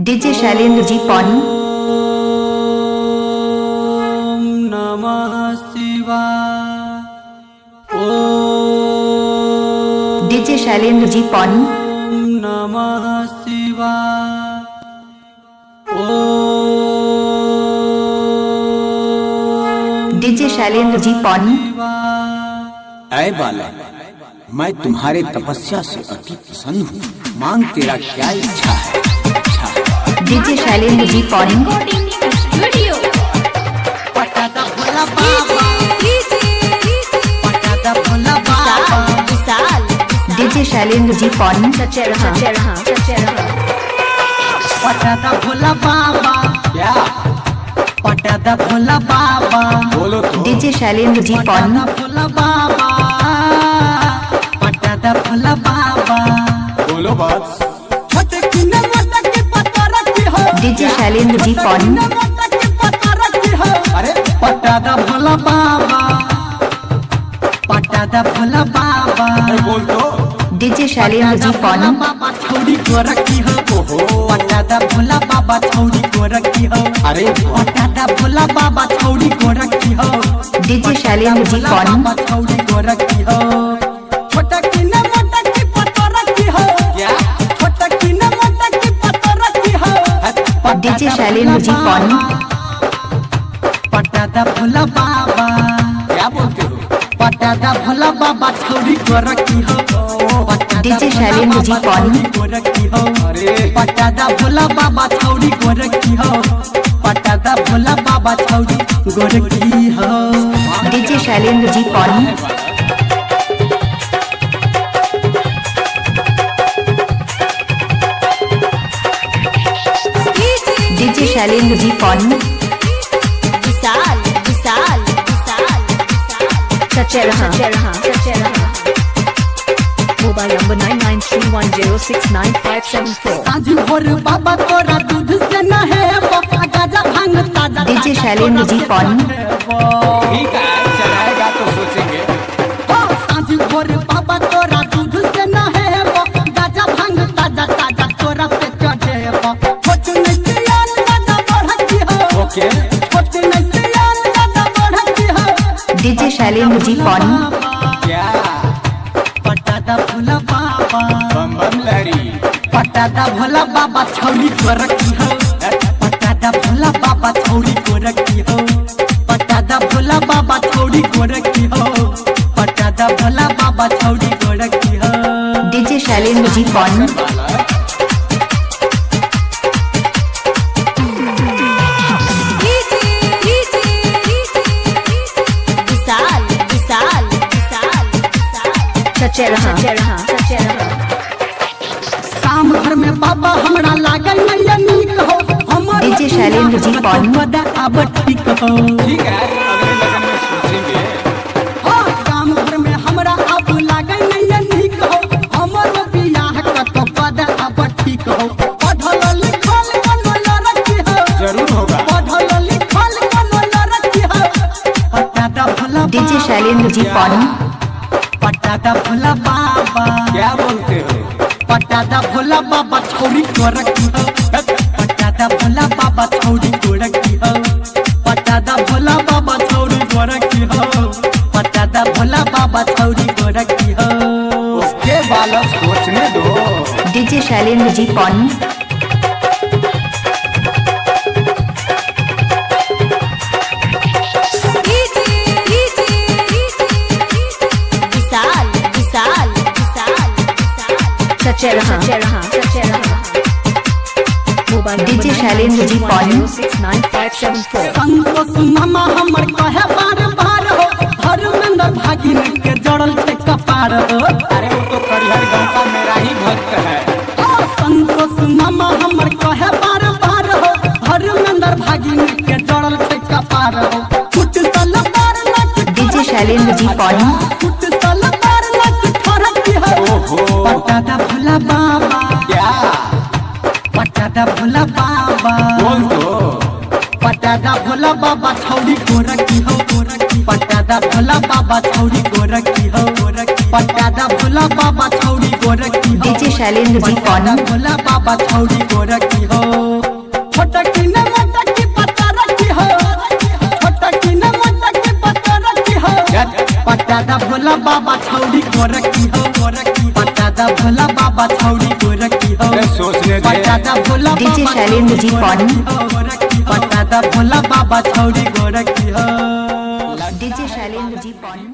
DJ Shailendra ji पौनी। ओम नमः शिवाय। ओम डीजे शैलेंद्र जी पौनी। नमः शिवाय। ओम डीजे शैलेंद्र जी पौनी। ऐ बालक, मैं तुम्हारे तपस्या से अति प्रसन्न हूँ। मांग तेरा क्या इच्छा है? डीजे शैलेंद्र जी पौनी। डीजे शैलेंद्र जी पौनी। पटादा भोला बाबा क्या पटादा भोला बाबा बोलो तो। डीजे शैलेंद्र जी पौनी। भोला बाबा पटादा भोला बाबा बोलो बस। डीजे शैलेंद्र जी पौनी। अरे पटादा भोला बाबा पटादा भोला बाबा बोल तो। डीजे शैलेंद्र जी पौनी। बाबा छौड़ी को रखी हो पटादा भोला बाबा छौड़ी को रखी हो। अरे पटादा भोला बाबा छौड़ी को रखी हो। डीजे शैलेंद्र जी पौनी। बाबा छौड़ी को रखी हो। छोटा की न मोटा की पतो रखी हो। क्या छोटा की न मोटा की पतो रखी हो। डीजे शैलेंद्र जी पौनी। पटादा भोला बाबा क्या बोलते हो? पटादा भोला बाबा छौड़ी को रखी हो। डीजे शैलेंद्र जी पौनी। को रखी हो। अरे पटादा भोला बाबा छौड़ी को रखी हो। पटादा भोला बाबा छौड़ी को रखी हो। डीजे शैलेंद्र जी पौनी। डीजे शैलेंद्र जी पौनी। Mobile number 9931069574। साँझ भोर बाबा तोरा दूध से नहेबो गाजा भांग ताजा। डीजे शैलेंद्र जी पौनी। ठीक है, चलाएगा तो सोचेंगे। साँझ भोर बाबा तोरा दूध से नहेबो गाजा भांग ताजा ताजा तोरा पे चढ़ेबो। छोट नैतियान दादा बढ़ती हो। ओके छोट नैतियान दादा बढ़ती हो। डीजे शैलेंद्र जी पौनी। क्या पटादा भोला बाबा बम बम लहरी। पटादा भोला बाबा छौड़ी को रखी हो। पटादा भोला बाबा छौड़ी को रखी हो। पटादा भोला बाबा छौड़ी को रखी हो। पटादा भोला बाबा छौड़ी को रखी हो। डीजे शैलेंद्र जी पौनी। काम घर में बाबा हमरा लागल नहीं नीक हो। हमर डीजे शैलेंद्र जी पौनी। अब ठीक हो। ठीक है, अगले लगन में सोचेंगे। हाँ, काम घर में हमरा अब लागल नहीं नीक हो। हमर बियाह कतो पद अब ठीक हो। पढ़ल लिखल कोनो लड़की हो। जरूर होगा। पढ़ल लिखल कोनो लड़की हो। पटादा भोला डीजे शैलेंद्र जी पौनी। पटादा भोला बाबा क्या बोलते हो? पटादा भोला बाबा छौड़ी को रखी हो। पटादा भोला बाबा छौड़ी को रखी हो। पटादा भोला बाबा छौड़ी को रखी हो। पटादा भोला बाबा छौड़ी को रखी हो। उसके बालक सोचने दो। डीजे शैलेंद्र जी पौनी। डीजे शैलेंद्र जी पौनी। 069574। संतोष मामा हमर कहे बार बार हो। धर्मेंद्र भागिन के जड़ल छे कपार हो। अरे वो तो करिहर गांव का मेरा ही भक्त है। संतोष मामा हमर कहे बार बार हो। धर्मेंद्र भागिन के जड़ल छे कपार हो। कुछ सलवार लट डीजे शैलेंद्र जी पौनी। कुछ सलवार लट ठहरती हो। ओहो पटादा भोला बाबा क्या पटादा भोला बाबा बोल तो। पटादा भोला बाबा छौड़ी को रखी हो। पटादा भोला बाबा छौड़ी को रखी हो। पटादा भोला बाबा छौड़ी को रखी हो। डीजे शैलेंद्र जी पौनी। भोला बाबा छौड़ी को रखी हो। पटादा भोला बाबा छौरी गोरखी हो गोरखी पटादा भोला बाबा छौरी गोरखी हो सोचने दे। पटादा भोला डीजे बाबा शैलेंद्र जी छौरी पॉइंट। गोरखी हो, पटादा भोला बाबा छौरी गोरखी हो डीजे शैलेंद्र जी पॉइंट।